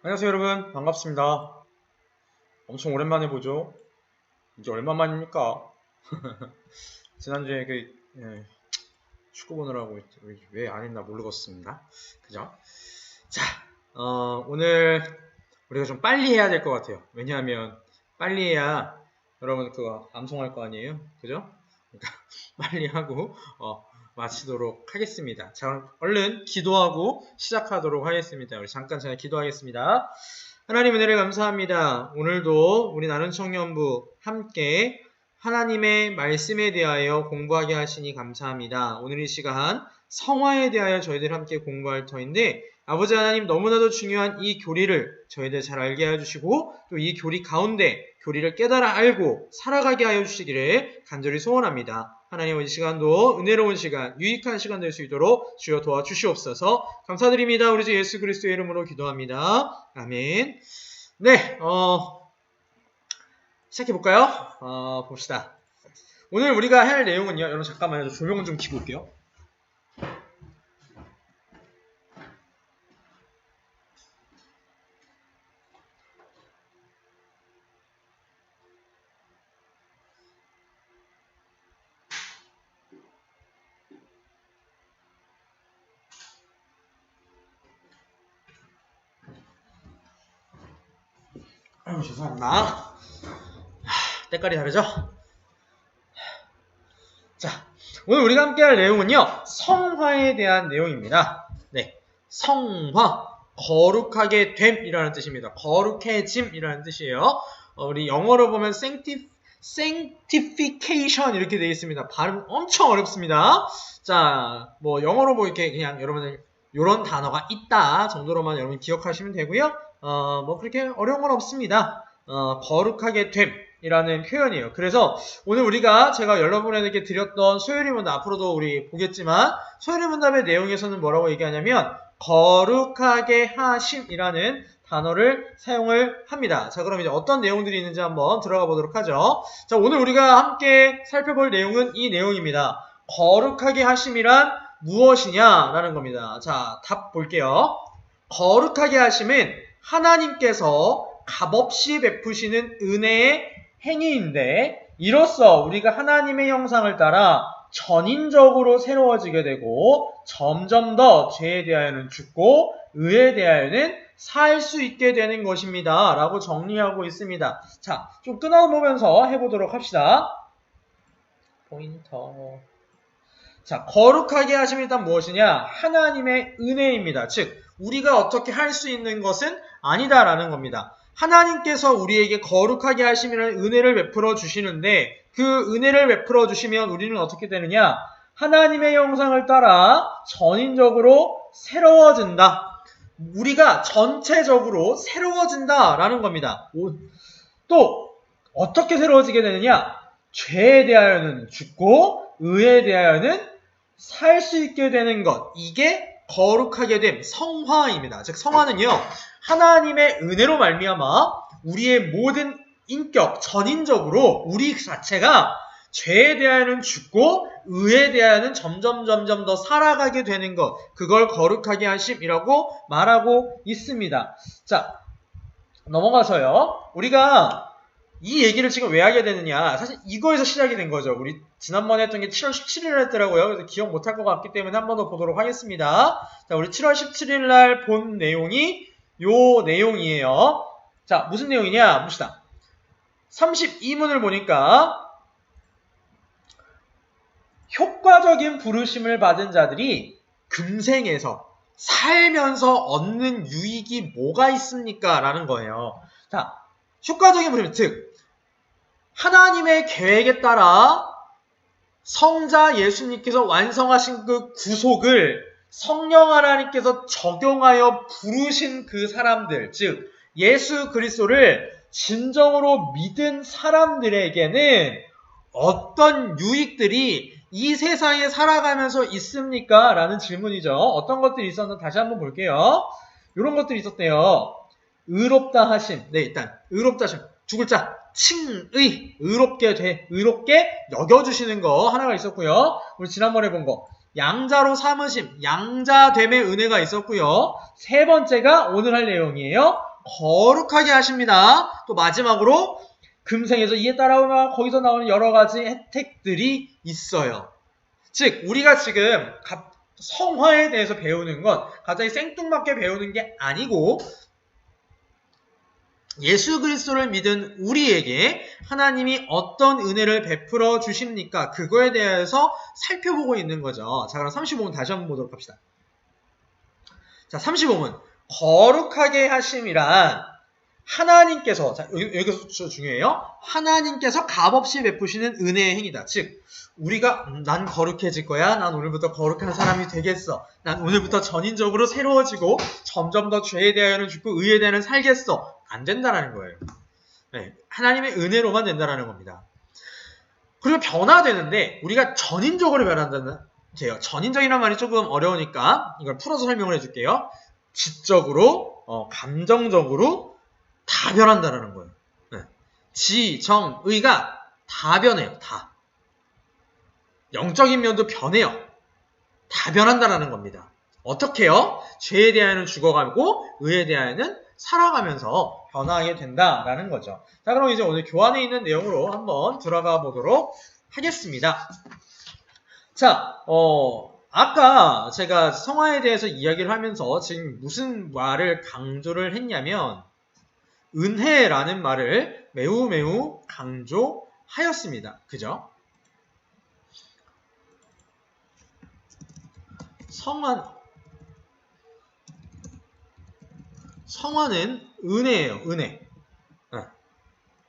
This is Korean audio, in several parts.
안녕하세요 여러분, 반갑습니다. 엄청 오랜만에 보죠. 이게 얼마만입니까? 지난주에 축구 보느라고 왜 안 했나 모르겠습니다. 그죠? 자, 오늘 우리가 좀 빨리 해야 될 것 같아요. 왜냐하면 빨리 해야 여러분 그거 암송할 거 아니에요? 그죠? 그러니까 빨리 하고 마치도록 하겠습니다. 자, 그럼 얼른 기도하고 시작하도록 하겠습니다. 우리 잠깐 제가 기도하겠습니다. 하나님 은혜를 감사합니다. 오늘도 우리 나는 청년부 함께 하나님의 말씀에 대하여 공부하게 하시니 감사합니다. 오늘 이 시간 성화에 대하여 저희들 함께 공부할 터인데 아버지 하나님 너무나도 중요한 이 교리를 저희들 잘 알게 해주시고 또 이 교리 가운데 교리를 깨달아 알고 살아가게 하여 주시기를 간절히 소원합니다. 하나님 이 시간도 은혜로운 시간, 유익한 시간 될 수 있도록 주여 도와주시옵소서. 감사드립니다. 우리 주 예수 그리스도의 이름으로 기도합니다. 아멘. 네, 시작해볼까요? 봅시다. 오늘 우리가 할 내용은요. 여러분 잠깐만요. 조명은 좀 켜고 올게요. 아유, 죄송합니다. 때깔이 다르죠? 자, 오늘 우리가 함께 할 내용은요. 성화에 대한 내용입니다. 네, 성화, 거룩하게 됨이라는 뜻입니다. 거룩해짐이라는 뜻이에요. 우리 영어로 보면 sanctification 이렇게 되어 있습니다. 발음 엄청 어렵습니다. 자, 뭐 영어로 뭐 이렇게 그냥 여러분들 이런 단어가 있다 정도로만 여러분 기억하시면 되고요. 뭐 그렇게 어려운 건 없습니다. 거룩하게 됨이라는 표현이에요. 그래서 오늘 우리가 제가 여러분에게 드렸던 소요리 문답, 앞으로도 우리 보겠지만 소요리 문답의 내용에서는 뭐라고 얘기하냐면 거룩하게 하심이라는 단어를 사용을 합니다. 자, 그럼 이제 어떤 내용들이 있는지 한번 들어가 보도록 하죠. 자, 오늘 우리가 함께 살펴볼 내용은 이 내용입니다. 거룩하게 하심이란 무엇이냐라는 겁니다. 자, 답 볼게요. 거룩하게 하심은 하나님께서 값없이 베푸시는 은혜의 행위인데 이로써 우리가 하나님의 형상을 따라 전인적으로 새로워지게 되고 점점 더 죄에 대하여는 죽고 의에 대하여는 살 수 있게 되는 것입니다. 라고 정리하고 있습니다. 자, 좀 끊어보면서 해보도록 합시다. 포인터. 자, 거룩하게 하심이 일단 무엇이냐? 하나님의 은혜입니다. 즉, 우리가 어떻게 할 수 있는 것은 아니다라는 겁니다. 하나님께서 우리에게 거룩하게 하심이라는 은혜를 베풀어 주시는데 그 은혜를 베풀어 주시면 우리는 어떻게 되느냐? 하나님의 형상을 따라 전인적으로 새로워진다. 우리가 전체적으로 새로워진다라는 겁니다. 또 어떻게 새로워지게 되느냐? 죄에 대하여는 죽고 의에 대하여는 살 수 있게 되는 것. 이게 거룩하게 됨, 성화입니다. 즉 성화는요. 하나님의 은혜로 말미암아 우리의 모든 인격, 전인적으로 우리 자체가 죄에 대하여는 죽고 의에 대하여는 점점 더 살아가게 되는 것. 그걸 거룩하게 하심이라고 말하고 있습니다. 자, 넘어가서요. 우리가 이 얘기를 지금 왜 하게 되느냐. 사실 이거에서 시작이 된 거죠. 우리 지난번에 했던 게 7월 17일 했더라고요. 그래서 기억 못할 것 같기 때문에 한 번 더 보도록 하겠습니다. 자, 우리 7월 17일 날 본 내용이 요 내용이에요. 자, 무슨 내용이냐 봅시다. 32문을 보니까 효과적인 부르심을 받은 자들이 금생에서 살면서 얻는 유익이 뭐가 있습니까? 라는 거예요. 자, 효과적인 부르심, 즉 하나님의 계획에 따라 성자 예수님께서 완성하신 그 구속을 성령 하나님께서 적용하여 부르신 그 사람들, 즉 예수 그리스도를 진정으로 믿은 사람들에게는 어떤 유익들이 이 세상에 살아가면서 있습니까? 라는 질문이죠. 어떤 것들이 있었는지 다시 한번 볼게요. 이런 것들이 있었대요. 의롭다 하심. 네, 일단 의롭다 하심. 두 글자. 칭의. 의롭게 여겨주시는 거 하나가 있었고요. 우리 지난번에 본 거. 양자로 삼으심. 양자됨의 은혜가 있었고요. 세 번째가 오늘 할 내용이에요. 거룩하게 하십니다. 또 마지막으로 금생에서 이에 따라오나 거기서 나오는 여러 가지 혜택들이 있어요. 즉 우리가 지금 성화에 대해서 배우는 건 갑자기 생뚱맞게 배우는 게 아니고 예수 그리스도를 믿은 우리에게 하나님이 어떤 은혜를 베풀어 주십니까? 그거에 대해서 살펴보고 있는 거죠. 자, 그럼 35문 다시 한번 보도록 합시다. 자, 35문. 거룩하게 하심이란 하나님께서, 자, 여기서 중요해요. 하나님께서 값없이 베푸시는 은혜의 행위다. 즉, 우리가 난 거룩해질 거야. 난 오늘부터 거룩한 사람이 되겠어. 난 오늘부터 전인적으로 새로워지고 점점 더 죄에 대하여는 죽고 의에 대하여는 살겠어. 안 된다라는 거예요. 네, 하나님의 은혜로만 된다라는 겁니다. 그리고 변화되는데 우리가 전인적으로 변한다는 돼요. 전인적이라는 말이 조금 어려우니까 이걸 풀어서 설명을 해줄게요. 지적으로, 감정적으로 다 변한다라는 거예요. 네. 지, 정, 의가 다 변해요. 다. 영적인 면도 변해요. 다 변한다라는 겁니다. 어떻게요? 죄에 대하여는 죽어가고 의에 대하여는 살아가면서 변화하게 된다라는 거죠. 자, 그럼 이제 오늘 교환에 있는 내용으로 한번 들어가 보도록 하겠습니다. 자, 아까 제가 성화에 대해서 이야기를 하면서 지금 무슨 말을 강조를 했냐면 은혜라는 말을 매우 강조하였습니다. 그죠? 성화는 은혜예요. 은혜.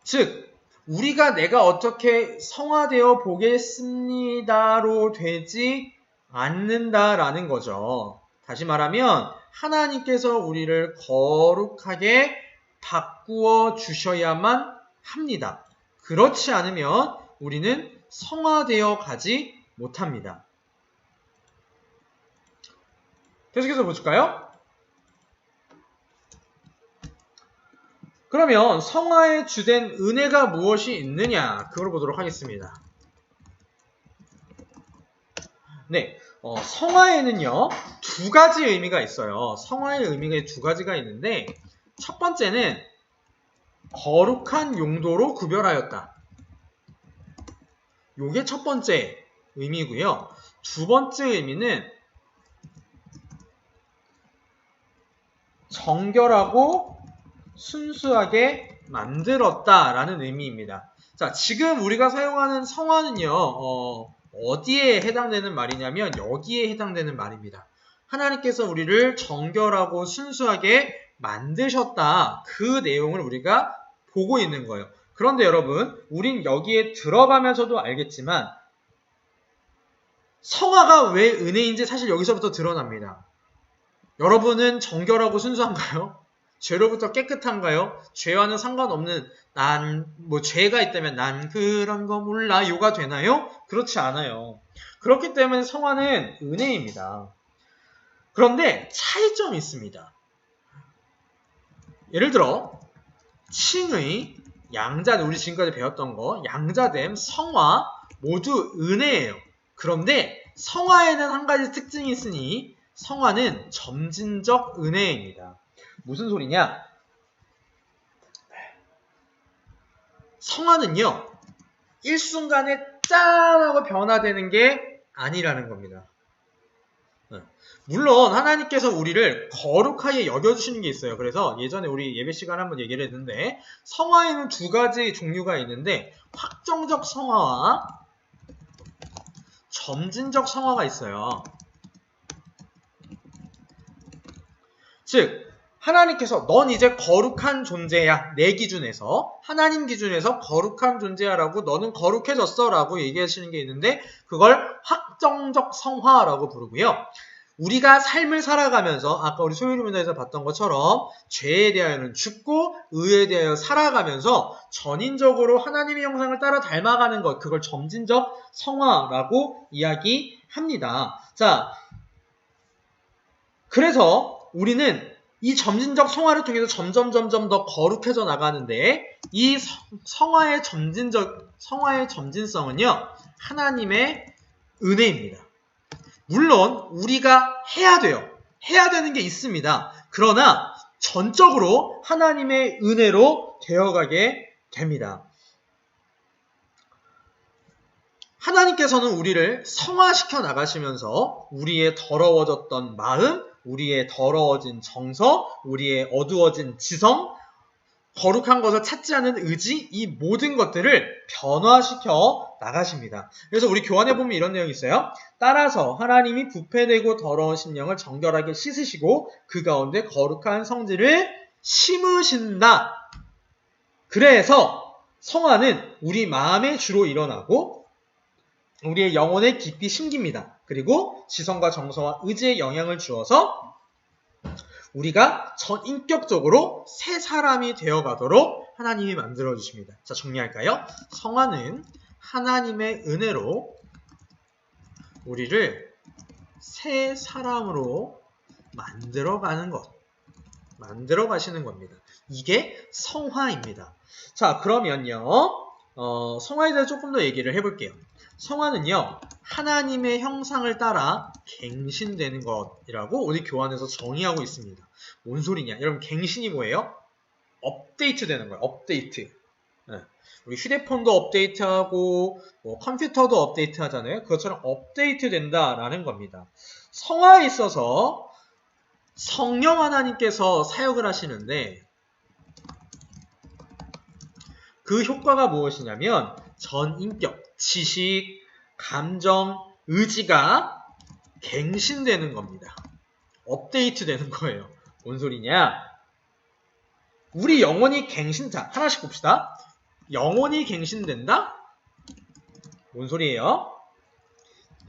즉 우리가 내가 어떻게 성화되어 보겠습니다로 되지 않는다라는 거죠. 다시 말하면 하나님께서 우리를 거룩하게 바꾸어 주셔야만 합니다. 그렇지 않으면 우리는 성화되어 가지 못합니다. 계속해서 볼까요? 그러면 성화의 주된 은혜가 무엇이 있느냐? 그걸 보도록 하겠습니다. 네, 성화에는요 두 가지 의미가 있어요. 성화의 의미가 두 가지가 있는데 첫 번째는 거룩한 용도로 구별하였다. 요게 첫 번째 의미고요. 두 번째 의미는 정결하고 순수하게 만들었다라는 의미입니다. 자, 지금 우리가 사용하는 성화는요, 어디에 해당되는 말이냐면 여기에 해당되는 말입니다. 하나님께서 우리를 정결하고 순수하게 만드셨다. 그 내용을 우리가 보고 있는 거예요. 그런데 여러분, 우린 여기에 들어가면서도 알겠지만 성화가 왜 은혜인지 사실 여기서부터 드러납니다. 여러분은 정결하고 순수한가요? 죄로부터 깨끗한가요? 죄와는 상관없는 죄가 있다면 난 그런 거 몰라 요가 되나요? 그렇지 않아요. 그렇기 때문에 성화는 은혜입니다. 그런데 차이점이 있습니다. 예를 들어 칭의, 양자됨, 우리 지금까지 배웠던 거 양자됨, 성화 모두 은혜예요. 그런데 성화에는 한 가지 특징이 있으니 성화는 점진적 은혜입니다. 무슨 소리냐? 성화는요 일순간에 짠 하고 변화되는 게 아니라는 겁니다. 물론 하나님께서 우리를 거룩하게 여겨주시는 게 있어요. 그래서 예전에 우리 예배 시간에 한번 얘기를 했는데 성화에는 두 가지 종류가 있는데 확정적 성화와 점진적 성화가 있어요. 즉 하나님께서 넌 이제 거룩한 존재야. 내 기준에서 하나님 기준에서 거룩한 존재야 라고 너는 거룩해졌어 라고 얘기하시는 게 있는데 그걸 확정적 성화라고 부르고요. 우리가 삶을 살아가면서 아까 우리 소유리 문화에서 봤던 것처럼 죄에 대하여는 죽고 의에 대하여 살아가면서 전인적으로 하나님의 형상을 따라 닮아가는 것 그걸 점진적 성화라고 이야기합니다. 자, 그래서 우리는 이 점진적 성화를 통해서 점점 더 거룩해져 나가는데 이 성화의 점진성은요 하나님의 은혜입니다. 물론 우리가 해야 돼요. 해야 되는 게 있습니다. 그러나 전적으로 하나님의 은혜로 되어가게 됩니다. 하나님께서는 우리를 성화시켜 나가시면서 우리의 더러워졌던 마음, 우리의 더러워진 정서, 우리의 어두워진 지성, 거룩한 것을 찾지 않는 의지, 이 모든 것들을 변화시켜 나가십니다. 그래서 우리 교환해 보면 이런 내용이 있어요. 따라서 하나님이 부패되고 더러운 심령을 정결하게 씻으시고 그 가운데 거룩한 성질을 심으신다. 그래서 성화는 우리 마음에 주로 일어나고 우리의 영혼에 깊이 심깁니다. 그리고 지성과 정서와 의지에 영향을 주어서 우리가 전인격적으로 새 사람이 되어가도록 하나님이 만들어주십니다. 자, 정리할까요? 성화는 하나님의 은혜로 우리를 새 사람으로 만들어 가시는 겁니다. 이게 성화입니다. 자, 그러면요. 성화에 대해서 조금 더 얘기를 해볼게요. 성화는요, 하나님의 형상을 따라 갱신되는 것이라고 우리 교환에서 정의하고 있습니다. 뭔 소리냐? 여러분, 갱신이 뭐예요? 업데이트 되는 거예요. 업데이트. 네. 우리 휴대폰도 업데이트하고 컴퓨터도 업데이트 하잖아요. 그것처럼 업데이트 된다라는 겁니다. 성화에 있어서 성령 하나님께서 사역을 하시는데 그 효과가 무엇이냐면 전인격, 지식, 감정, 의지가 갱신되는 겁니다. 업데이트 되는 거예요. 뭔 소리냐? 우리 영혼이 갱신자. 하나씩 봅시다. 영혼이 갱신된다? 뭔 소리예요?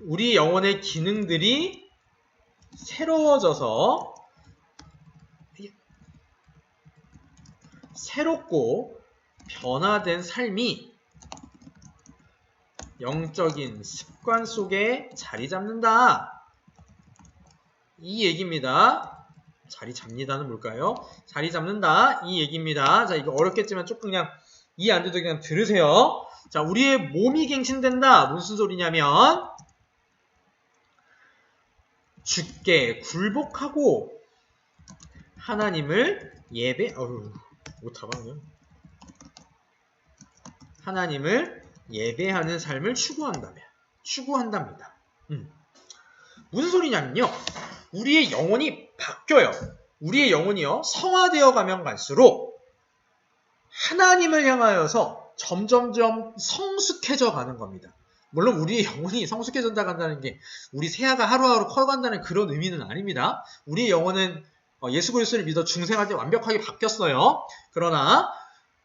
우리 영혼의 기능들이 새로워져서 새롭고 변화된 삶이 영적인 습관 속에 자리 잡는다. 이 얘기입니다. 자리 잡니다는 뭘까요? 자리 잡는다. 이 얘기입니다. 자, 이거 어렵겠지만 조금 그냥 이해 안 돼도 그냥 들으세요. 자, 우리의 몸이 갱신된다. 무슨 소리냐면 주께 굴복하고 하나님을 하나님을 예배하는 삶을 추구한답니다. 무슨 소리냐면요. 우리의 영혼이 바뀌어요. 우리의 영혼이요. 성화되어 가면 갈수록 하나님을 향하여서 점점점 성숙해져 가는 겁니다. 물론 우리의 영혼이 성숙해진다 간다는 게 우리 새아가 하루하루 커간다는 그런 의미는 아닙니다. 우리의 영혼은 예수 그리스도를 믿어 중생한테 완벽하게 바뀌었어요. 그러나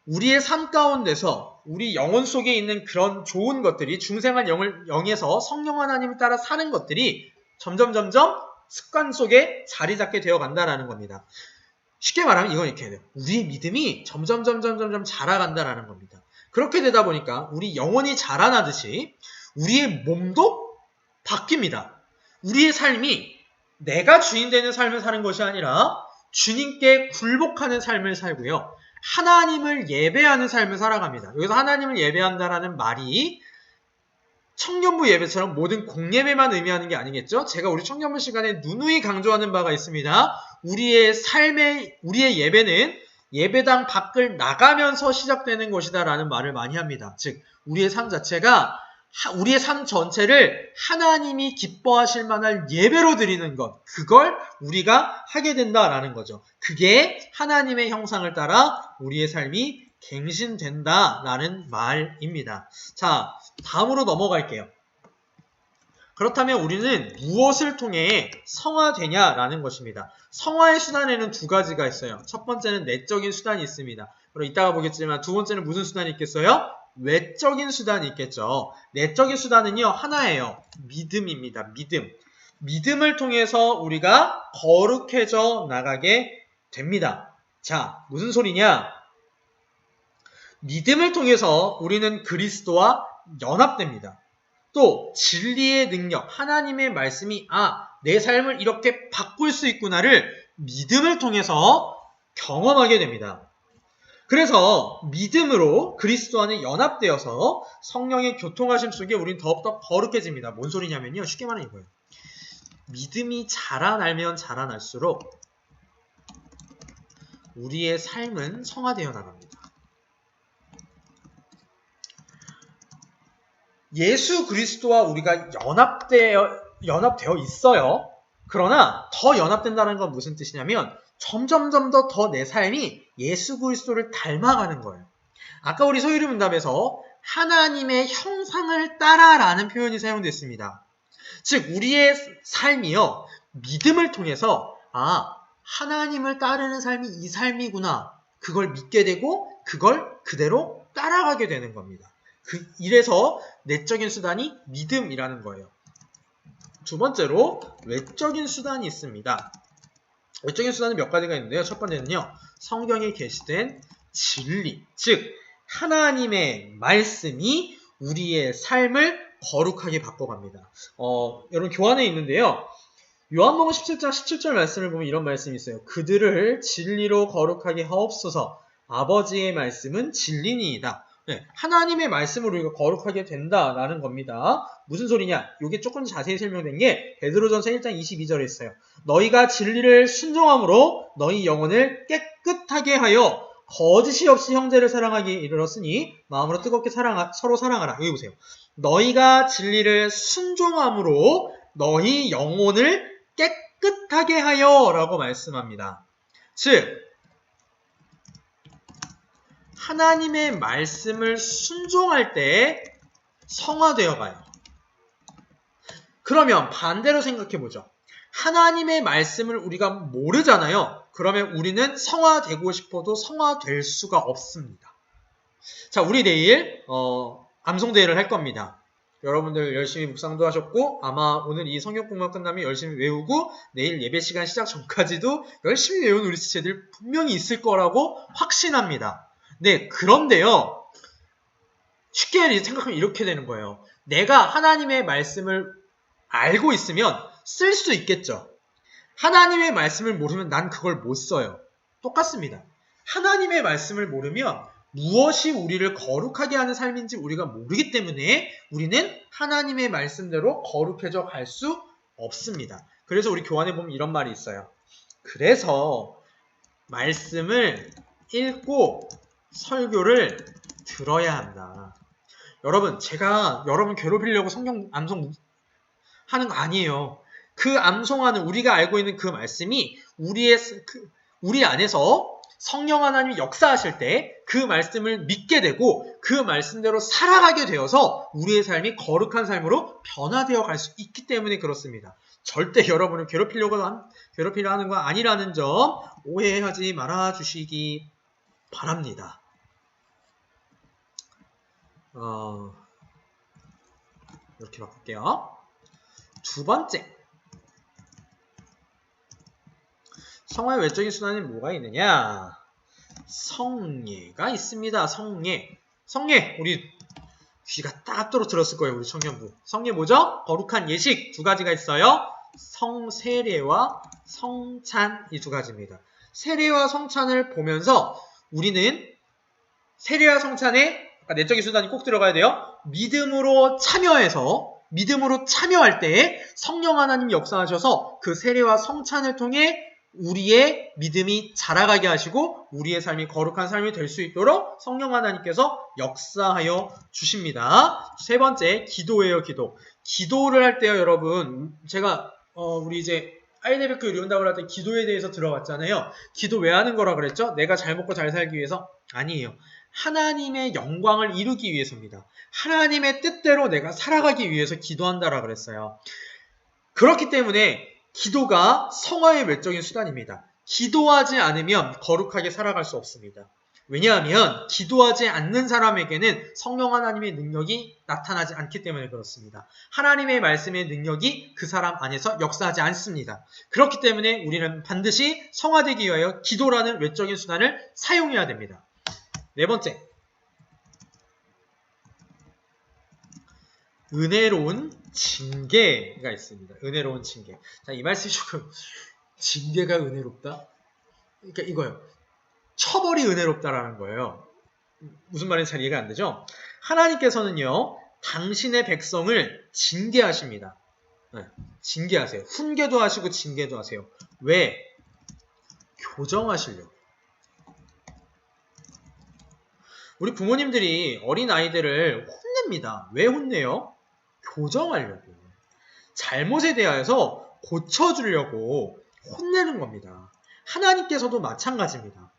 우리의 삶 가운데서 우리 영혼 속에 있는 그런 좋은 것들이 중생한 영에서 성령 하나님을 따라 사는 것들이 점점 습관 속에 자리 잡게 되어 간다라는 겁니다. 쉽게 말하면 이건 이렇게 돼요. 우리의 믿음이 점점 자라간다라는 겁니다. 그렇게 되다 보니까 우리 영혼이 자라나듯이 우리의 몸도 바뀝니다. 우리의 삶이 내가 주인 되는 삶을 사는 것이 아니라 주님께 굴복하는 삶을 살고요. 하나님을 예배하는 삶을 살아갑니다. 여기서 하나님을 예배한다라는 말이 청년부 예배처럼 모든 공예배만 의미하는 게 아니겠죠? 제가 우리 청년부 시간에 누누이 강조하는 바가 있습니다. 우리의 예배는 예배당 밖을 나가면서 시작되는 것이다 라는 말을 많이 합니다. 즉 우리의 삶 자체가 우리의 삶 전체를 하나님이 기뻐하실 만한 예배로 드리는 것, 그걸 우리가 하게 된다라는 거죠. 그게 하나님의 형상을 따라 우리의 삶이 갱신된다라는 말입니다. 자, 다음으로 넘어갈게요. 그렇다면 우리는 무엇을 통해 성화되냐라는 것입니다. 성화의 수단에는 두 가지가 있어요. 첫 번째는 내적인 수단이 있습니다. 그리고 이따가 보겠지만 두 번째는 무슨 수단이 있겠어요? 외적인 수단이 있겠죠. 내적인 수단은요, 하나예요. 믿음입니다. 믿음을 통해서 우리가 거룩해져 나가게 됩니다. 자, 무슨 소리냐? 믿음을 통해서 우리는 그리스도와 연합됩니다. 또 진리의 능력, 하나님의 말씀이 내 삶을 이렇게 바꿀 수 있구나를 믿음을 통해서 경험하게 됩니다. 그래서 믿음으로 그리스도 안에 연합되어서 성령의 교통하심 속에 우리는 더욱더 거룩해집니다. 뭔 소리냐면요. 쉽게 말하면 이거예요. 믿음이 자라나면 자라날수록 우리의 삶은 성화되어 나갑니다. 예수 그리스도와 우리가 연합되어 있어요. 그러나 더 연합된다는 건 무슨 뜻이냐면 점점점 더 내 삶이 예수 그리스도를 닮아가는 거예요. 아까 우리 소유리 문답에서 하나님의 형상을 따라라는 표현이 사용됐습니다. 즉 우리의 삶이요. 믿음을 통해서 하나님을 따르는 삶이 이 삶이구나. 그걸 믿게 되고 그걸 그대로 따라가게 되는 겁니다. 이래서 내적인 수단이 믿음이라는 거예요. 두 번째로 외적인 수단이 있습니다. 외적인 수단은 몇 가지가 있는데요. 첫 번째는요. 성경에 게시된 진리, 즉 하나님의 말씀이 우리의 삶을 거룩하게 바꿔갑니다. 여러분 교환에 있는데요. 요한복음 17장 17절 말씀을 보면 이런 말씀이 있어요. 그들을 진리로 거룩하게 하옵소서. 아버지의 말씀은 진리니이다. 네, 하나님의 말씀으로 우리가 거룩하게 된다라는 겁니다. 무슨 소리냐? 이게 조금 자세히 설명된 게 베드로전서 1장 22절에 있어요. 너희가 진리를 순종함으로 너희 영혼을 깨끗하게 하여 거짓이 없이 형제를 사랑하기에 이르렀으니 마음으로 뜨겁게 서로 사랑하라. 여기 보세요. 너희가 진리를 순종함으로 너희 영혼을 깨끗하게 하여 라고 말씀합니다. 즉 하나님의 말씀을 순종할 때 성화되어 가요. 그러면 반대로 생각해보죠. 하나님의 말씀을 우리가 모르잖아요. 그러면 우리는 성화되고 싶어도 성화될 수가 없습니다. 자, 우리 내일 암송대회를 할 겁니다. 여러분들 열심히 묵상도 하셨고 아마 오늘 이 성경 공부가 끝나면 열심히 외우고 내일 예배 시간 시작 전까지도 열심히 외운 우리 지체들 분명히 있을 거라고 확신합니다. 네, 그런데요. 쉽게 생각하면 이렇게 되는 거예요. 내가 하나님의 말씀을 알고 있으면 쓸 수 있겠죠. 하나님의 말씀을 모르면 난 그걸 못 써요. 똑같습니다. 하나님의 말씀을 모르면 무엇이 우리를 거룩하게 하는 삶인지 우리가 모르기 때문에 우리는 하나님의 말씀대로 거룩해져 갈 수 없습니다. 그래서 우리 교환에 보면 이런 말이 있어요. 그래서 말씀을 읽고 설교를 들어야 한다. 여러분, 제가 여러분 괴롭히려고 성경 암송 하는 거 아니에요. 그 암송하는 우리가 알고 있는 그 말씀이 우리 안에서 성령 하나님이 역사하실 때 그 말씀을 믿게 되고 그 말씀대로 살아가게 되어서 우리의 삶이 거룩한 삶으로 변화되어 갈 수 있기 때문에 그렇습니다. 절대 여러분을 괴롭히려 하는 거 아니라는 점 오해하지 말아 주시기 바랍니다. 이렇게 바꿀게요. 두 번째, 성화의 외적인 수단에 뭐가 있느냐? 성례가 있습니다. 성례, 우리 귀가 딱 들었을 거예요. 우리 청년부. 성례 뭐죠? 거룩한 예식 두 가지가 있어요. 세례와 성찬, 이 두 가지입니다. 세례와 성찬을 보면서 우리는 세례와 성찬에 내적인 수단이 꼭 들어가야 돼요. 믿음으로 참여할 때 성령 하나님 역사하셔서 그 세례와 성찬을 통해 우리의 믿음이 자라가게 하시고 우리의 삶이 거룩한 삶이 될 수 있도록 성령 하나님께서 역사하여 주십니다. 세 번째, 기도예요. 기도를 할 때요, 여러분. 제가 우리 이제 아이네베크 의료응답을 할 때 기도에 대해서 들어봤잖아요. 기도 왜 하는 거라 그랬죠? 내가 잘 먹고 잘 살기 위해서? 아니에요. 하나님의 영광을 이루기 위해서입니다. 하나님의 뜻대로 내가 살아가기 위해서 기도한다라 그랬어요. 그렇기 때문에 기도가 성화의 외적인 수단입니다. 기도하지 않으면 거룩하게 살아갈 수 없습니다. 왜냐하면 기도하지 않는 사람에게는 성령 하나님의 능력이 나타나지 않기 때문에 그렇습니다. 하나님의 말씀의 능력이 그 사람 안에서 역사하지 않습니다. 그렇기 때문에 우리는 반드시 성화되기 위하여 기도라는 외적인 수단을 사용해야 됩니다. 네 번째, 은혜로운 징계가 있습니다. 은혜로운 징계. 자, 이 말씀이 조금 징계가 은혜롭다? 그러니까 이거예요. 처벌이 은혜롭다라는 거예요. 무슨 말인지 잘 이해가 안 되죠? 하나님께서는요, 당신의 백성을 징계하십니다. 네, 징계하세요. 훈계도 하시고 징계도 하세요. 왜? 교정하시려고. 우리 부모님들이 어린아이들을 혼냅니다. 왜 혼내요? 교정하려고. 잘못에 대하여서 고쳐주려고 혼내는 겁니다. 하나님께서도 마찬가지입니다.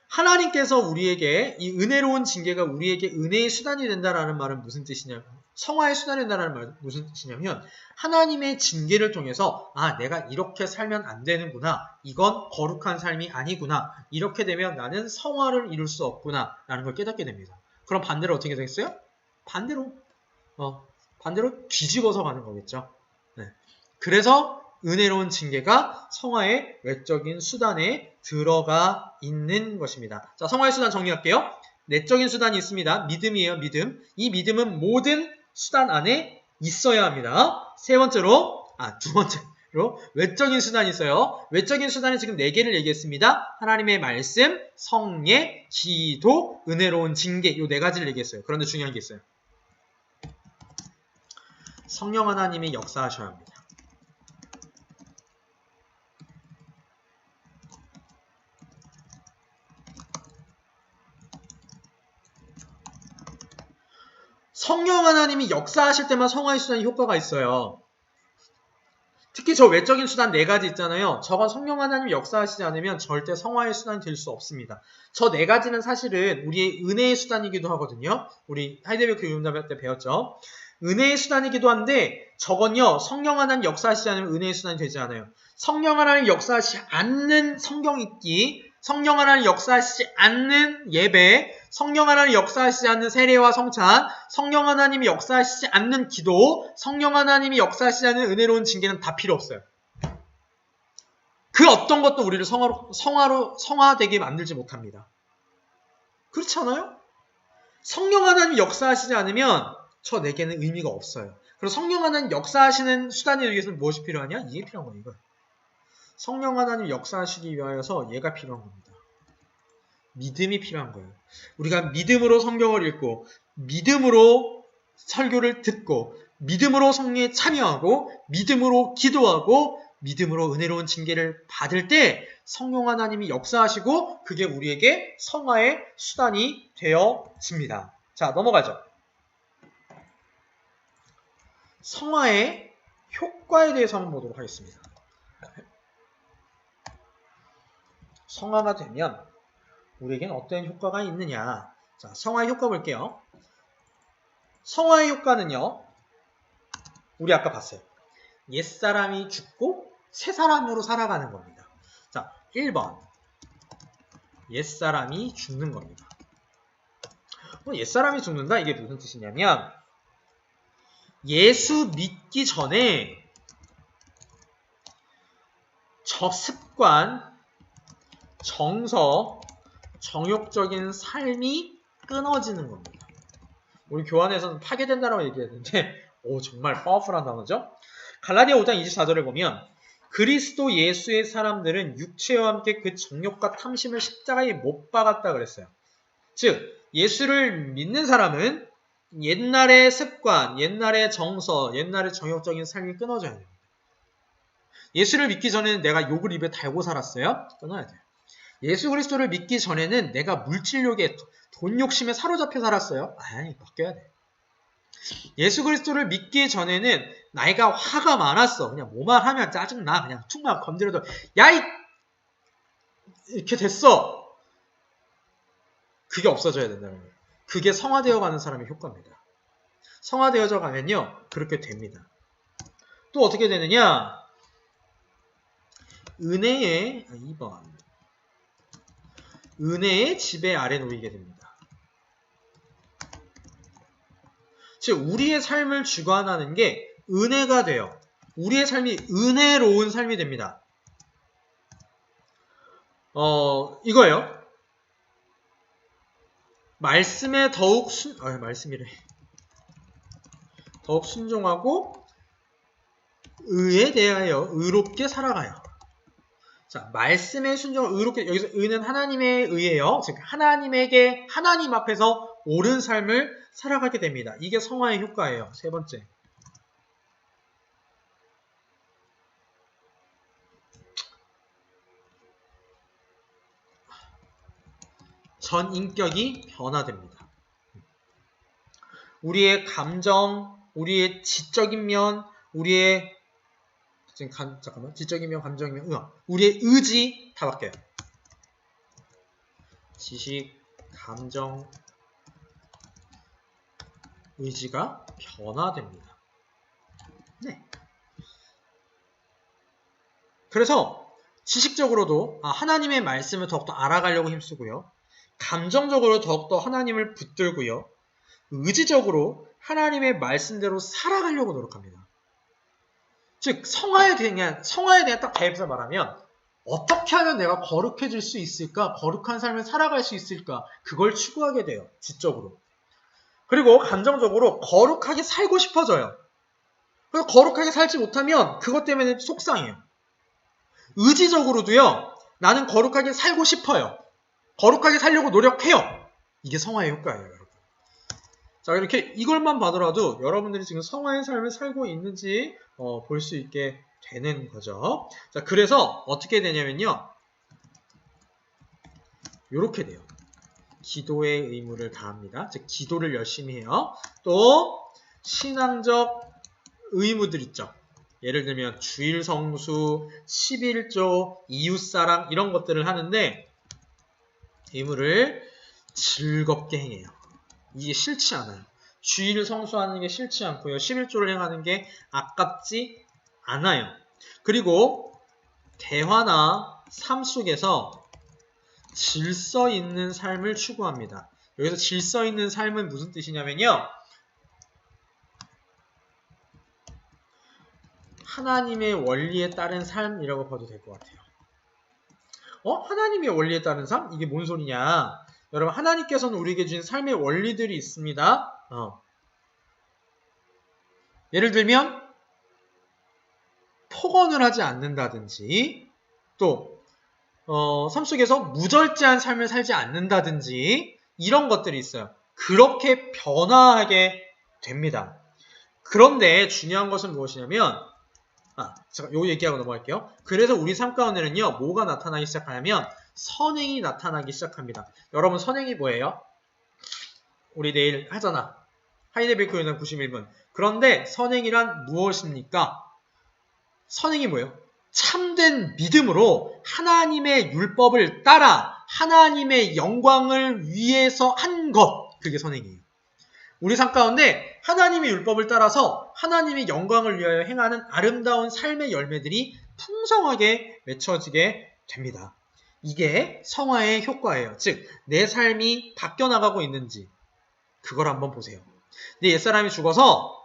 하나님께서 우리에게 이 은혜로운 징계가 우리에게 은혜의 수단이 된다라는 말은 무슨 뜻이냐면, 성화의 수단이 된다는 말은 무슨 뜻이냐면, 하나님의 징계를 통해서 내가 이렇게 살면 안 되는구나, 이건 거룩한 삶이 아니구나, 이렇게 되면 나는 성화를 이룰 수 없구나 라는 걸 깨닫게 됩니다. 그럼 반대로 어떻게 되겠어요? 반대로 뒤집어서 가는 거겠죠. 네. 그래서 은혜로운 징계가 성화의 외적인 수단에 들어가 있는 것입니다. 자, 성화의 수단 정리할게요. 내적인 수단이 있습니다. 믿음이에요, 믿음. 이 믿음은 모든 수단 안에 있어야 합니다. 두 번째로 외적인 수단이 있어요. 외적인 수단은 지금 4개를 얘기했습니다. 하나님의 말씀, 성례, 기도, 은혜로운 징계, 이 4가지를 얘기했어요. 그런데 중요한 게 있어요. 성령 하나님이 역사하셔야 합니다. 성령 하나님이 역사하실 때만 성화의 수단이 효과가 있어요. 특히 저 외적인 수단 4가지 있잖아요. 저건 성령 하나님이 역사하시지 않으면 절대 성화의 수단이 될 수 없습니다. 저 4가지는 사실은 우리의 은혜의 수단이기도 하거든요. 우리 하이델베르크 유문답 때 배웠죠. 은혜의 수단이기도 한데 저건요, 성령 하나님 역사하시지 않으면 은혜의 수단이 되지 않아요. 성령 하나님 역사하시지 않는 성경 읽기, 성령 하나님 역사하시지 않는 예배, 성령 하나님 역사하시지 않는 세례와 성찬, 성령 하나님이 역사하시지 않는 기도, 성령 하나님이 역사하시지 않는 은혜로운 징계는 다 필요 없어요. 그 어떤 것도 우리를 성화되게 만들지 못합니다. 그렇지 않아요? 성령 하나님이 역사하시지 않으면 저 4개는 의미가 없어요. 그리고 성령 하나님 역사하시는 수단이 되기 위해서는 무엇이 필요하냐? 이게 필요한 거예요. 이거. 성령 하나님 역사하시기 위하여서 얘가 필요한 겁니다. 믿음이 필요한 거예요. 우리가 믿음으로 성경을 읽고, 믿음으로 설교를 듣고, 믿음으로 성례에 참여하고, 믿음으로 기도하고, 믿음으로 은혜로운 징계를 받을 때 성령 하나님이 역사하시고 그게 우리에게 성화의 수단이 되어집니다. 자, 넘어가죠. 성화의 효과에 대해서 한번 보도록 하겠습니다. 성화가 되면 우리에게는 어떤 효과가 있느냐. 자, 성화의 효과 볼게요. 성화의 효과는요, 우리 아까 봤어요. 옛사람이 죽고 새 사람으로 살아가는 겁니다. 자, 1번. 옛사람이 죽는 겁니다. 옛사람이 죽는다? 이게 무슨 뜻이냐면, 예수 믿기 전에 저 습관, 정서, 정욕적인 삶이 끊어지는 겁니다. 우리 교환에서는 파괴된다라고 얘기했는데 정말 파워풀한 단어죠. 갈라디아 5장 24절을 보면 그리스도 예수의 사람들은 육체와 함께 그 정욕과 탐심을 십자가에 못 박았다 그랬어요. 즉 예수를 믿는 사람은 옛날의 습관, 옛날의 정서, 옛날의 정욕적인 삶이 끊어져야 됩니다. 예수를 믿기 전에는 내가 욕을 입에 달고 살았어요? 끊어야 돼요. 예수 그리스도를 믿기 전에는 내가 물질욕에, 돈 욕심에 사로잡혀 살았어요? 바뀌어야 돼. 예수 그리스도를 믿기 전에는 나이가 화가 많았어. 그냥 뭐만 하면 짜증나. 그냥 툭만 건드려도 야이! 이렇게 됐어. 그게 없어져야 된다는 거예요. 그게 성화되어 가는 사람의 효과입니다. 성화되어져 가면요, 그렇게 됩니다. 또 어떻게 되느냐? 은혜의 2번. 은혜의 지배 아래 놓이게 됩니다. 즉 우리의 삶을 주관하는 게 은혜가 돼요. 우리의 삶이 은혜로운 삶이 됩니다. 이거예요. 말씀에 더욱 순종하고 의에 대하여 의롭게 살아가요. 자, 말씀에 순종을 의롭게, 여기서 의는 하나님의 의예요. 즉 하나님에게, 하나님 앞에서 옳은 삶을 살아가게 됩니다. 이게 성화의 효과예요. 세 번째. 전 인격이 변화됩니다. 우리의 감정, 우리의 지적인 면, 우리의 지적인 면, 감정인 면, 우리의 의지 다 바뀌어요. 지식, 감정, 의지가 변화됩니다. 네. 그래서 지식적으로도 하나님의 말씀을 더욱더 알아가려고 힘쓰고요. 감정적으로 더욱더 하나님을 붙들고요. 의지적으로 하나님의 말씀대로 살아가려고 노력합니다. 즉 성화에 대한 딱 대입해서 말하면 어떻게 하면 내가 거룩해질 수 있을까? 거룩한 삶을 살아갈 수 있을까? 그걸 추구하게 돼요. 지적으로. 그리고 감정적으로 거룩하게 살고 싶어져요. 그래서 거룩하게 살지 못하면 그것 때문에 속상해요. 의지적으로도요. 나는 거룩하게 살고 싶어요. 거룩하게 살려고 노력해요. 이게 성화의 효과예요, 여러분. 자, 이렇게 이걸만 봐더라도 여러분들이 지금 성화의 삶을 살고 있는지 볼 수 있게 되는 거죠. 자, 그래서 어떻게 되냐면요. 이렇게 돼요. 기도의 의무를 다합니다. 즉, 기도를 열심히 해요. 또 신앙적 의무들 있죠. 예를 들면 주일 성수, 11조, 이웃사랑 이런 것들을 하는데 의무를 즐겁게 행해요. 이게 싫지 않아요. 주일 성수하는 게 싫지 않고요. 11조를 행하는 게 아깝지 않아요. 그리고 대화나 삶 속에서 질서 있는 삶을 추구합니다. 여기서 질서 있는 삶은 무슨 뜻이냐면요. 하나님의 원리에 따른 삶이라고 봐도 될 것 같아요. 하나님의 원리에 따른 삶? 이게 뭔 소리냐? 여러분, 하나님께서는 우리에게 주신 삶의 원리들이 있습니다. 예를 들면 폭언을 하지 않는다든지 또 삶 속에서 무절제한 삶을 살지 않는다든지 이런 것들이 있어요. 그렇게 변화하게 됩니다. 그런데 중요한 것은 무엇이냐면 제가 요 얘기하고 넘어갈게요. 그래서 우리 삶 가운데는요, 뭐가 나타나기 시작하냐면 선행이 나타나기 시작합니다. 여러분, 선행이 뭐예요? 우리 내일 하잖아. 하이데베이크 연단 91분. 그런데 선행이란 무엇입니까? 선행이 뭐예요? 참된 믿음으로 하나님의 율법을 따라 하나님의 영광을 위해서 한 것. 그게 선행이에요. 우리 삶 가운데 하나님의 율법을 따라서 하나님의 영광을 위하여 행하는 아름다운 삶의 열매들이 풍성하게 맺혀지게 됩니다. 이게 성화의 효과예요. 즉, 내 삶이 바뀌어나가고 있는지 그걸 한번 보세요. 내 옛사람이 죽어서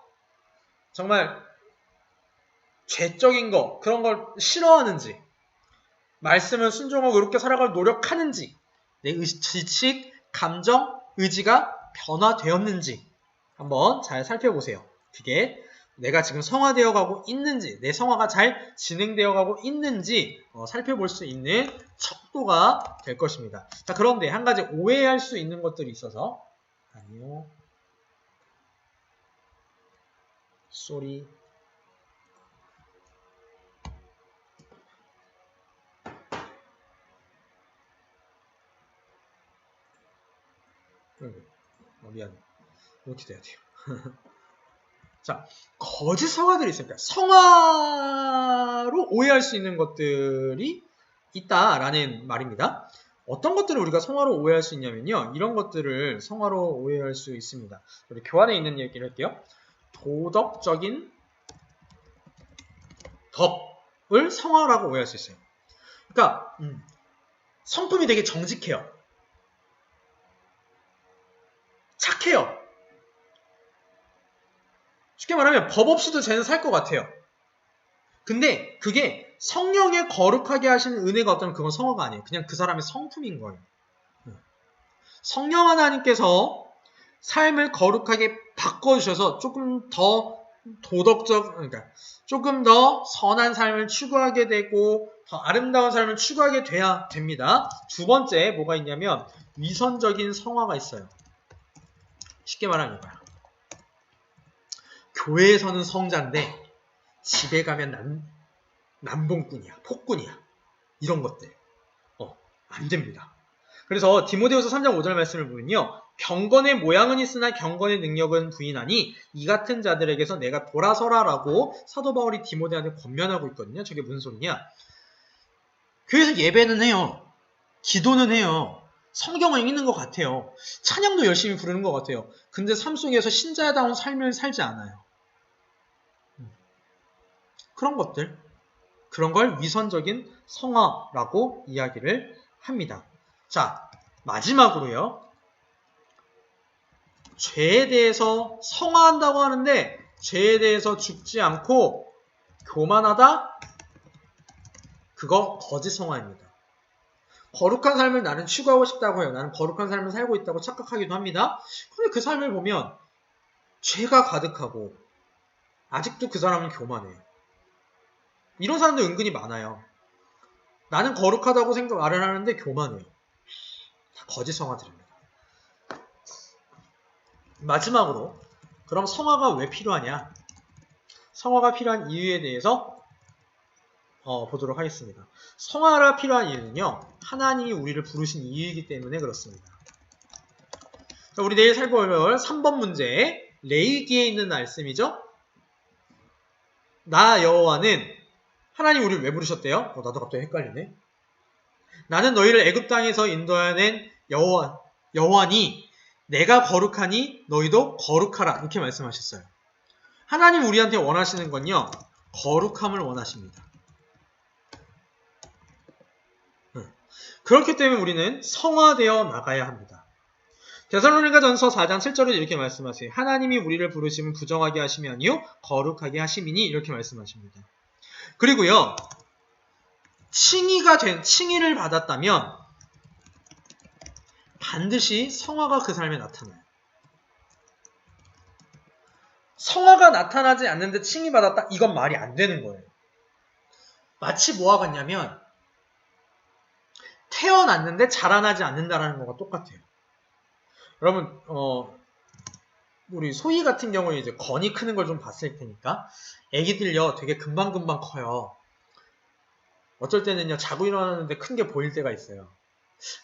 정말 죄적인 거, 그런 걸 싫어하는지, 말씀을 순종하고 의롭게 살아갈 노력하는지, 내 지식, 감정, 의지가 변화되었는지 한번 잘 살펴보세요. 그게 내가 지금 성화되어 가고 있는지, 내 성화가 잘 진행되어 가고 있는지 살펴볼 수 있는 척도가 될 것입니다. 자, 그런데 한 가지 오해할 수 있는 것들이 있어서 아니요. 쏘리. 미안. 이렇게 돼야 돼요. 자, 거짓 성화들이 있습니다. 성화로 오해할 수 있는 것들이 있다라는 말입니다. 어떤 것들을 우리가 성화로 오해할 수 있냐면요. 이런 것들을 성화로 오해할 수 있습니다. 우리 교환에 있는 얘기를 할게요. 도덕적인 덕을 성화라고 오해할 수 있어요. 그러니까 성품이 되게 정직해요. 착해요. 쉽게 말하면 법 없이도 쟤는 살 것 같아요. 근데 그게 성령의 거룩하게 하시는 은혜가 어떤 그건 성화가 아니에요. 그냥 그 사람의 성품인 거예요. 성령 하나님께서 삶을 거룩하게 바꿔주셔서 조금 더 그러니까 조금 더 선한 삶을 추구하게 되고 더 아름다운 삶을 추구하게 돼야 됩니다. 두 번째 뭐가 있냐면 위선적인 성화가 있어요. 쉽게 말하면 이거야. 교회에서는 성자인데 집에 가면 남봉꾼이야, 폭군이야. 이런 것들 안 됩니다. 그래서 디모데후서 3장 5절 말씀을 보면요. 경건의 모양은 있으나 경건의 능력은 부인하니 이 같은 자들에게서 내가 돌아서라라고 사도 바울이 디모데한테 권면하고 있거든요. 저게 무슨 소리냐? 교회에서 예배는 해요. 기도는 해요. 성경은 읽는 것 같아요. 찬양도 열심히 부르는 것 같아요. 근데 삶 속에서 신자다운 삶을 살지 않아요. 그런 것들, 그런 걸 위선적인 성화라고 이야기를 합니다. 자, 마지막으로요. 죄에 대해서 성화한다고 하는데 죄에 대해서 죽지 않고 교만하다? 그거 거짓 성화입니다. 거룩한 삶을 나는 추구하고 싶다고 해요. 나는 거룩한 삶을 살고 있다고 착각하기도 합니다. 근데 그 삶을 보면 죄가 가득하고 아직도 그 사람은 교만해요. 이런 사람들 은근히 많아요. 나는 거룩하다고 말을 하는데 교만해요. 다 거짓 성화들입니다. 마지막으로 그럼 성화가 왜 필요하냐? 성화가 필요한 이유에 대해서 보도록 하겠습니다. 성화가 필요한 이유는요. 하나님이 우리를 부르신 이유이기 때문에 그렇습니다. 자, 우리 내일 살펴볼 3번 문제 레위기에 있는 말씀이죠. 나 여호와는 하나님 우리를 왜 부르셨대요? 나도 갑자기 헷갈리네. 나는 너희를 애굽 땅에서 인도해낸 여호와니 내가 거룩하니 너희도 거룩하라 이렇게 말씀하셨어요. 하나님 우리한테 원하시는 건요. 거룩함을 원하십니다. 그렇기 때문에 우리는 성화되어 나가야 합니다. 데살로니가전서 4장 7절에 이렇게 말씀하세요. 하나님이 우리를 부르시면 부정하게 하심이 아니요 거룩하게 하심이니 이렇게 말씀하십니다. 그리고요. 칭의를 받았다면 반드시 성화가 그 삶에 나타나요. 성화가 나타나지 않는데 칭의받았다? 이건 말이 안 되는 거예요. 마치 뭐와 같냐면 태어났는데 자라나지 않는다라는 거가 똑같아요. 여러분, 우리 소희 같은 경우에 이제 건이 크는 걸 좀 봤을 테니까 애기들요 되게 금방금방 커요. 어쩔 때는요 자고 일어나는데 큰 게 보일 때가 있어요.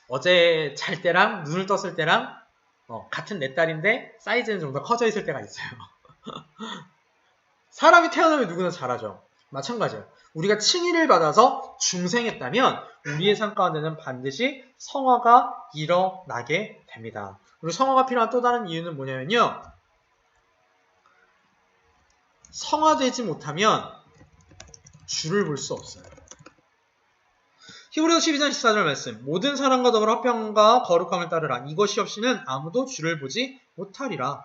어제 잘 때랑 눈을 떴을 때랑 같은 내 딸인데 사이즈는 좀 더 커져 있을 때가 있어요. 사람이 태어나면 누구나 자라죠. 마찬가지예요. 우리가 칭의를 받아서 중생했다면 우리의 삶 가운데는 반드시 성화가 일어나게 됩니다. 그리고 성화가 필요한 또 다른 이유는 뭐냐면요. 성화되지 못하면 주를 볼 수 없어요. 히브리서 12장 14절 말씀. 모든 사람과 더불어 화평과 거룩함을 따르라. 이것이 없이는 아무도 주를 보지 못하리라.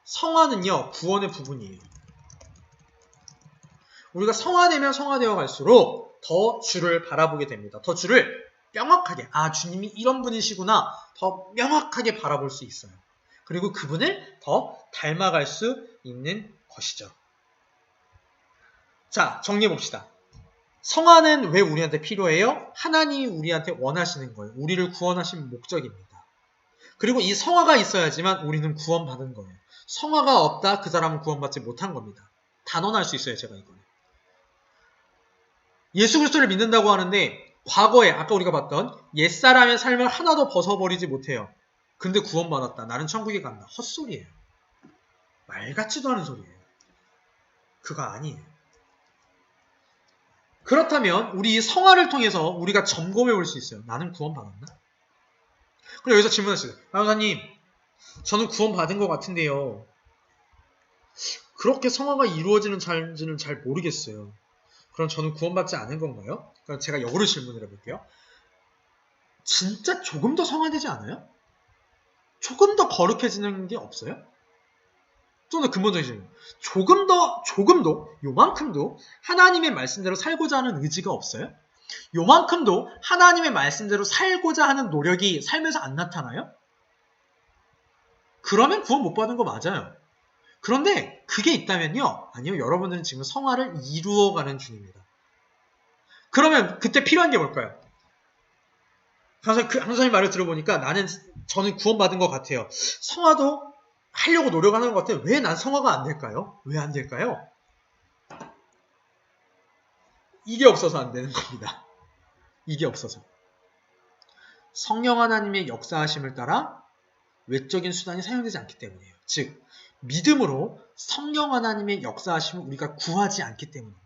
성화는요. 구원의 부분이에요. 우리가 성화되면 성화되어 갈수록 더 주를 바라보게 됩니다. 더 주를 명확하게 주님이 이런 분이시구나 더 명확하게 바라볼 수 있어요. 그리고 그분을 더 닮아갈 수 있는 것이죠. 자, 정리해봅시다. 성화는 왜 우리한테 필요해요? 하나님이 우리한테 원하시는 거예요. 우리를 구원하신 목적입니다. 그리고 이 성화가 있어야지만 우리는 구원받은 거예요. 성화가 없다 그 사람은 구원받지 못한 겁니다. 단언할 수 있어요. 제가 이거는. 예수 그리스도를 믿는다고 하는데 과거에 아까 우리가 봤던 옛사람의 삶을 하나도 벗어버리지 못해요. 근데 구원받았다. 나는 천국에 간다. 헛소리예요. 말 같지도 않은 소리예요. 그거 아니에요. 그렇다면 우리 성화를 통해서 우리가 점검해 볼 수 있어요. 나는 구원받았나? 그리고 여기서 질문하시죠. 변호사님, 저는 구원받은 것 같은데요. 그렇게 성화가 이루어지는지는 잘 모르겠어요. 그럼 저는 구원받지 않은 건가요? 그럼 제가 역으로 질문을 해볼게요. 진짜 조금 더 성화되지 않아요? 조금 더 거룩해지는 게 없어요? 좀 더 근본적인 질문. 조금도, 요만큼도 하나님의 말씀대로 살고자 하는 의지가 없어요? 요만큼도 하나님의 말씀대로 살고자 하는 노력이 삶에서 안 나타나요? 그러면 구원 못 받은 거 맞아요. 그런데 그게 있다면요. 아니요. 여러분들은 지금 성화를 이루어가는 중입니다. 그러면 그때 필요한 게 뭘까요? 강사님 말을 들어보니까 저는 구원받은 것 같아요. 성화도 하려고 노력하는 것 같아요. 왜 난 성화가 안 될까요? 왜 안 될까요? 이게 없어서 안 되는 겁니다. 이게 없어서. 성령 하나님의 역사하심을 따라 외적인 수단이 사용되지 않기 때문이에요. 즉 믿음으로 성령 하나님의 역사하심을 우리가 구하지 않기 때문입니다.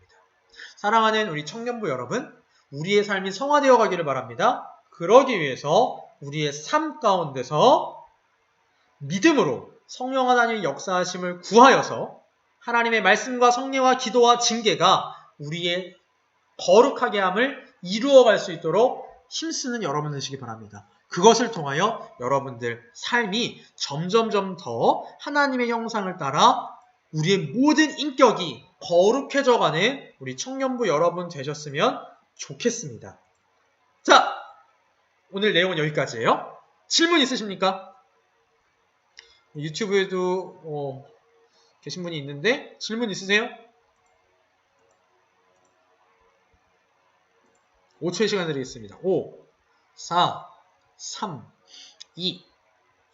사랑하는 우리 청년부 여러분, 우리의 삶이 성화되어 가기를 바랍니다. 그러기 위해서 우리의 삶 가운데서 믿음으로 성령 하나님의 역사하심을 구하여서 하나님의 말씀과 성례와 기도와 징계가 우리의 거룩하게 함을 이루어갈 수 있도록 힘쓰는 여러분 되시기 바랍니다. 그것을 통하여 여러분들 삶이 점점점 더 하나님의 형상을 따라 우리의 모든 인격이 거룩해져가는 우리 청년부 여러분 되셨으면 좋겠습니다. 자, 오늘 내용은 여기까지예요. 질문 있으십니까? 유튜브에도 계신 분이 있는데 질문 있으세요? 5초의 시간 드리겠습니다. 5, 4, 3, 2,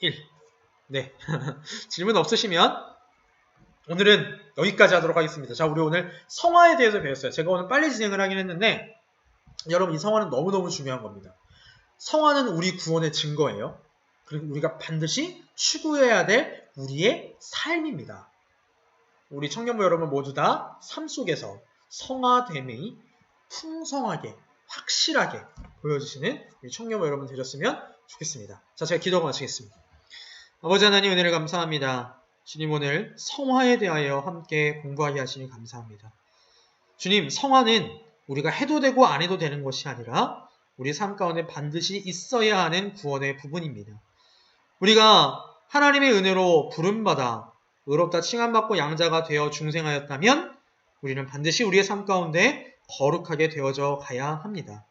1. 네. 질문 없으시면 오늘은 여기까지 하도록 하겠습니다. 자, 우리 오늘 성화에 대해서 배웠어요. 제가 오늘 빨리 진행을 하긴 했는데 여러분 이 성화는 너무너무 중요한 겁니다. 성화는 우리 구원의 증거예요. 그리고 우리가 반드시 추구해야 될 우리의 삶입니다. 우리 청년부 여러분 모두 다 삶 속에서 성화됨이 풍성하게 확실하게 보여주시는 우리 청년부 여러분 되셨으면 좋겠습니다. 자, 제가 기도하고 마치겠습니다. 아버지 하나님 은혜를 감사합니다. 주님 오늘 성화에 대하여 함께 공부하게 하시니 감사합니다. 주님, 성화는 우리가 해도 되고 안 해도 되는 것이 아니라 우리 삶 가운데 반드시 있어야 하는 구원의 부분입니다. 우리가 하나님의 은혜로 부름받아 의롭다 칭함받고 양자가 되어 중생하였다면 우리는 반드시 우리의 삶 가운데 거룩하게 되어져 가야 합니다.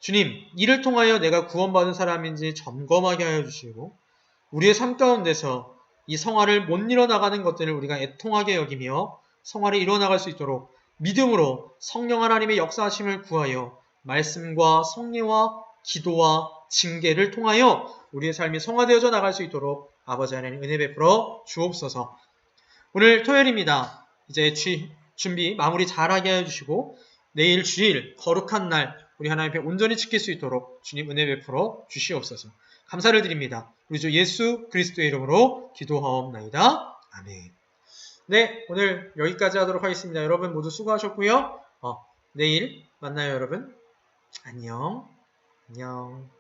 주님, 이를 통하여 내가 구원받은 사람인지 점검하게 하여 주시고 우리의 삶 가운데서 이 성화를 못 이뤄나가는 것들을 우리가 애통하게 여기며 성화를 이뤄나갈 수 있도록 믿음으로 성령 하나님의 역사하심을 구하여 말씀과 성례와 기도와 징계를 통하여 우리의 삶이 성화되어져 나갈 수 있도록 아버지 하나님 은혜 베풀어 주옵소서. 오늘 토요일입니다. 이제 준비 마무리 잘하게 해주시고 내일 주일 거룩한 날 우리 하나님 앞에 온전히 지킬 수 있도록 주님 은혜 베풀어 주시옵소서. 감사를 드립니다. 우리 주 예수 그리스도의 이름으로 기도하옵나이다. 아멘. 네, 오늘 여기까지 하도록 하겠습니다. 여러분 모두 수고하셨고요. 내일 만나요, 여러분. 안녕. 안녕.